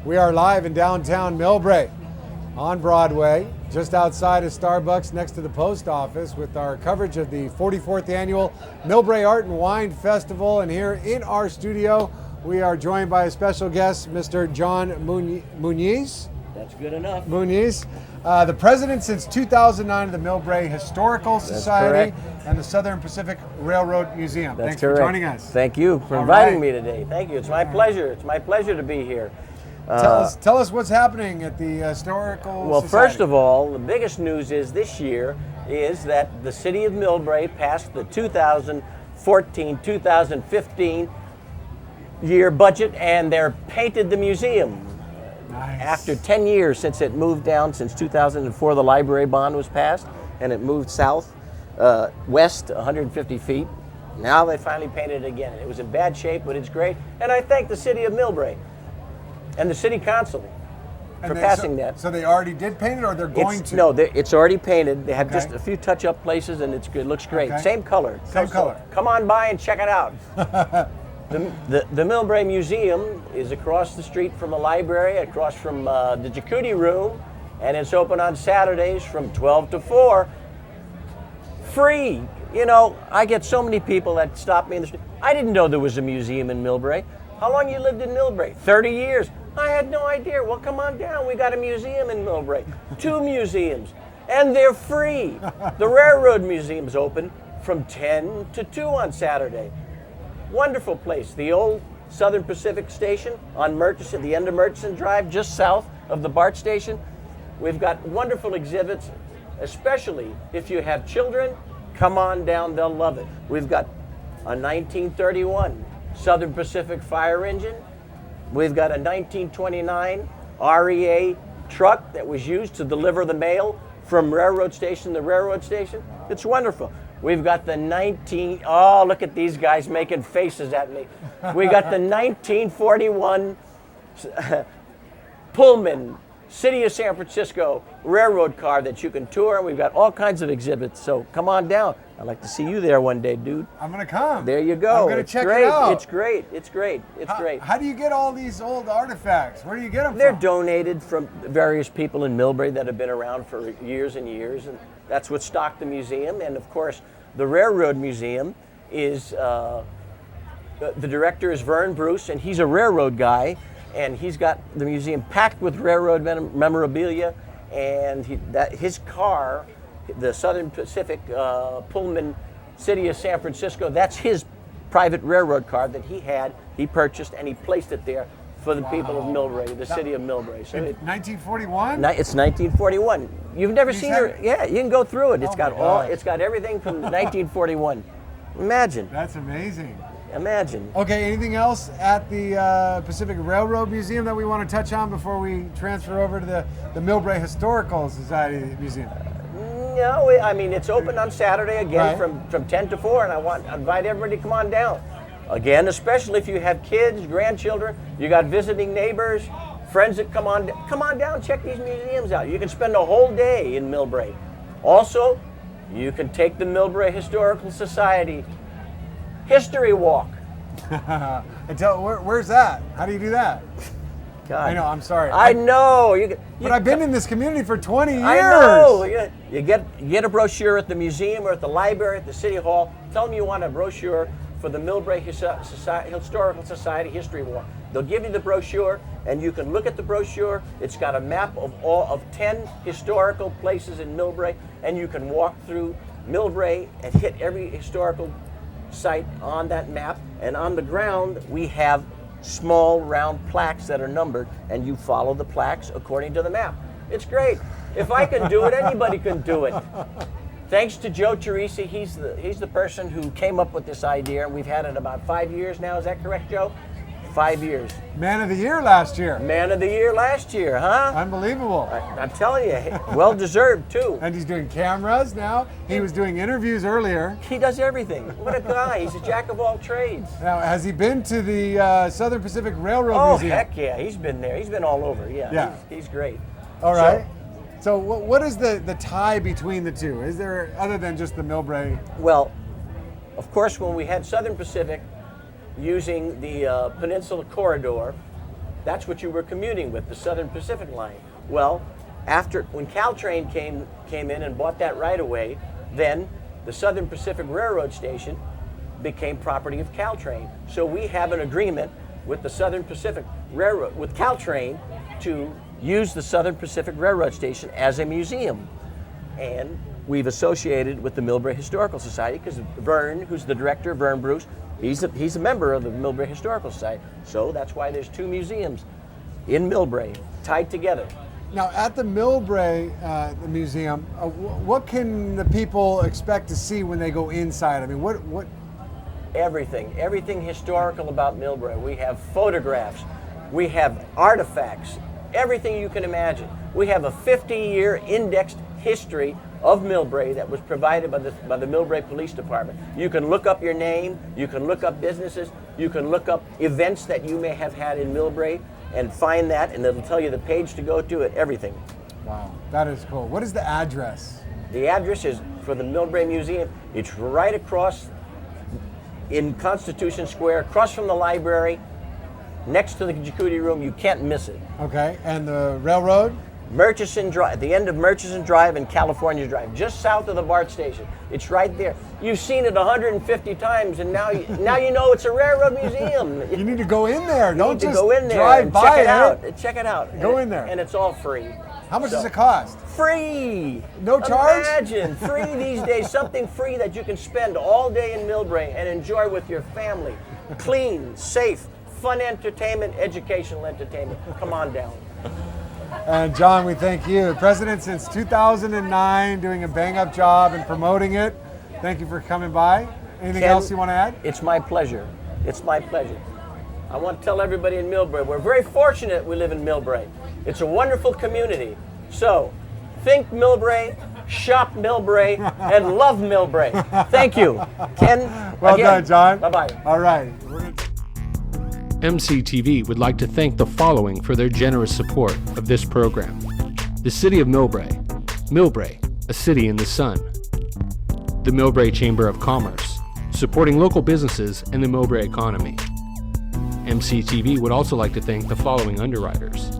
We are live in downtown Millbrae on Broadway, just outside of Starbucks next to the post office with our coverage of the 44th annual Millbrae Art and Wine Festival. And here in our studio, we are joined by a special guest, Mr. John Muniz. That's good enough. Muniz, the president since 2009 of the Millbrae Historical Society and the Southern Pacific Railroad Museum. That's Thanks correct. for joining us. Thank you for inviting me today. Thank you. It's my pleasure. It's my pleasure to be here. Tell us what's happening at the Historical Well, Society. first of all, the biggest news is this year is that the city of Millbrae passed the 2014-2015 year budget, and they're painted the museum. Nice. After 10 years since it moved down, since 2004 the library bond was passed, and it moved south, west 150 feet. Now they finally painted it again. It was in bad shape, but it's great. And I thank the city of Millbrae and the city council for passing that. So they already did paint it, or they're going to? No, it's already painted. They have Okay. just a few touch-up places, and it's good. It looks great. Okay. Same color. Same color. Come on by and check it out. The Millbrae Museum is across the street from the library, across from the Jacuzzi room, and it's open on Saturdays from 12 to 4. Free. You know, I get so many people that stop me in the street. I didn't know there was a museum in Millbrae. How long you lived in Millbrae? 30 years. I had no idea. Well, come on down. We got a museum in Millbrae. 2 museums. And they're free. The Railroad Museum's open from 10 to 2 on Saturday. Wonderful place. The old Southern Pacific Station on Murchison, the end of Murchison Drive, just south of the BART station. We've got wonderful exhibits, especially if you have children. Come on down, they'll love it. We've got a 1931 Southern Pacific fire engine. We've got a 1929 REA truck that was used to deliver the mail from railroad station to railroad station. It's wonderful. We've got the oh, look at these guys making faces at me. We got the 1941 Pullman City of San Francisco railroad car that you can tour. We've got all kinds of exhibits, so come on down. I'd like to see you there one day, dude. I'm going to come. There you go. I'm going to check it out. It's great. It's great. It's great. How do you get all these old artifacts? Where do you get them They're from? donated from various people in Millbrae that have been around for years and years, and that's what stocked the museum. And of course, the Railroad Museum is, the director is Vern Bruce, and he's a railroad guy, and he's got the museum packed with railroad memorabilia, and his car, the Southern Pacific Pullman City of San Francisco, that's his private railroad car that he purchased, and he placed it there for the people of Millbrae, the city of Millbrae. So 1941? It's 1941. You've never seen it? Yeah, you can go through it. It's got it's got everything from 1941. Imagine. That's amazing. Imagine. Okay, anything else at the Pacific Railroad Museum that we want to touch on before we transfer over to the Millbrae Historical Society Museum? No, I mean, it's open on Saturday again from 10 to 4, and I invite everybody to come on down. Again, especially if you have kids, grandchildren, you got visiting neighbors, friends that come on down, check these museums out. You can spend a whole day in Millbrae. Also, you can take the Millbrae Historical Society History Walk. And where's that? How do you do that? God. I know, I'm sorry. I know. But I've been in this community for 20 years. I know. You get a brochure at the museum or at the library, at the city hall. Tell them you want a brochure for the Millbrae Historical Society History Walk. They'll give you the brochure, and you can look at the brochure. It's got a map of 10 historical places in Millbrae, and you can walk through Millbrae and hit every historical site on that map. And on the ground, we have small round plaques that are numbered, and you follow the plaques according to the map. It's great. If I can do it, anybody can do it. Thanks to Joe Teresi, he's the person who came up with this idea, and we've had it about 5 years now. Is that correct, Joe? 5 years. Man of the Year last year. Man of the Year last year, huh? Unbelievable. I'm telling you, well deserved too. And he's doing cameras now. He was doing interviews earlier. He does everything. What a guy. He's a jack of all trades. Now, has he been to the Southern Pacific Railroad Oh, Museum? heck yeah. He's been there. He's been all over. Yeah. He's great. All right. So what is the tie between the two? Is there, other than just the Millbrae? Well, of course, when we had Southern Pacific using the Peninsula Corridor, That's what you were commuting with, the Southern Pacific line. Well, when Caltrain came in and bought that right away, then the Southern Pacific Railroad Station became property of Caltrain. So we have an agreement with the Southern Pacific Railroad, with Caltrain, to use the Southern Pacific Railroad Station as a museum. And we've associated with the Millbrae Historical Society because Vern, who's the director, Vern Bruce, he's a member of the Millbrae Historical Society. So that's why there's 2 museums in Millbrae tied together. Now, at the Millbrae the museum, what can the people expect to see when they go inside? I mean, what? Everything historical about Millbrae. We have photographs, we have artifacts, everything you can imagine. We have a 50-year indexed history of Millbrae that was provided by the Millbrae Police Department. You can look up your name, you can look up businesses, you can look up events that you may have had in Millbrae and find that, and it'll tell you the page to go to it, everything. Wow, that is cool. What is the address? The address is for the Millbrae Museum. It's right across in Constitution Square, across from the library, next to the jacuzzi room. You can't miss it. Okay, and the railroad? Murchison Drive, at the end of Murchison Drive and California Drive, just south of the BART station. It's right there. You've seen it 150 times, and now you know it's a railroad museum. You need to go in there. Don't just go in there drive and by check it it. out. Check it out. Go in there. And it's all free. How much does it cost? Free. No charge? Imagine, free these days, something free that you can spend all day in Millbrae and enjoy with your family. Clean, safe, fun entertainment, educational entertainment. Come on down. And John, we thank you. President since 2009, doing a bang-up job and promoting it. Thank you for coming by. Anything Ken, else you want to add? It's my pleasure. It's my pleasure. I want to tell everybody in Millbrae, we're very fortunate we live in Millbrae. It's a wonderful community. So, think Millbrae, shop Millbrae, and love Millbrae. Thank you. Ken, Well again, done, John. Bye-bye. All right. MCTV would like to thank the following for their generous support of this program. The City of Millbrae. Millbrae, a city in the sun. The Millbrae Chamber of Commerce, supporting local businesses and the Millbrae economy. MCTV would also like to thank the following underwriters.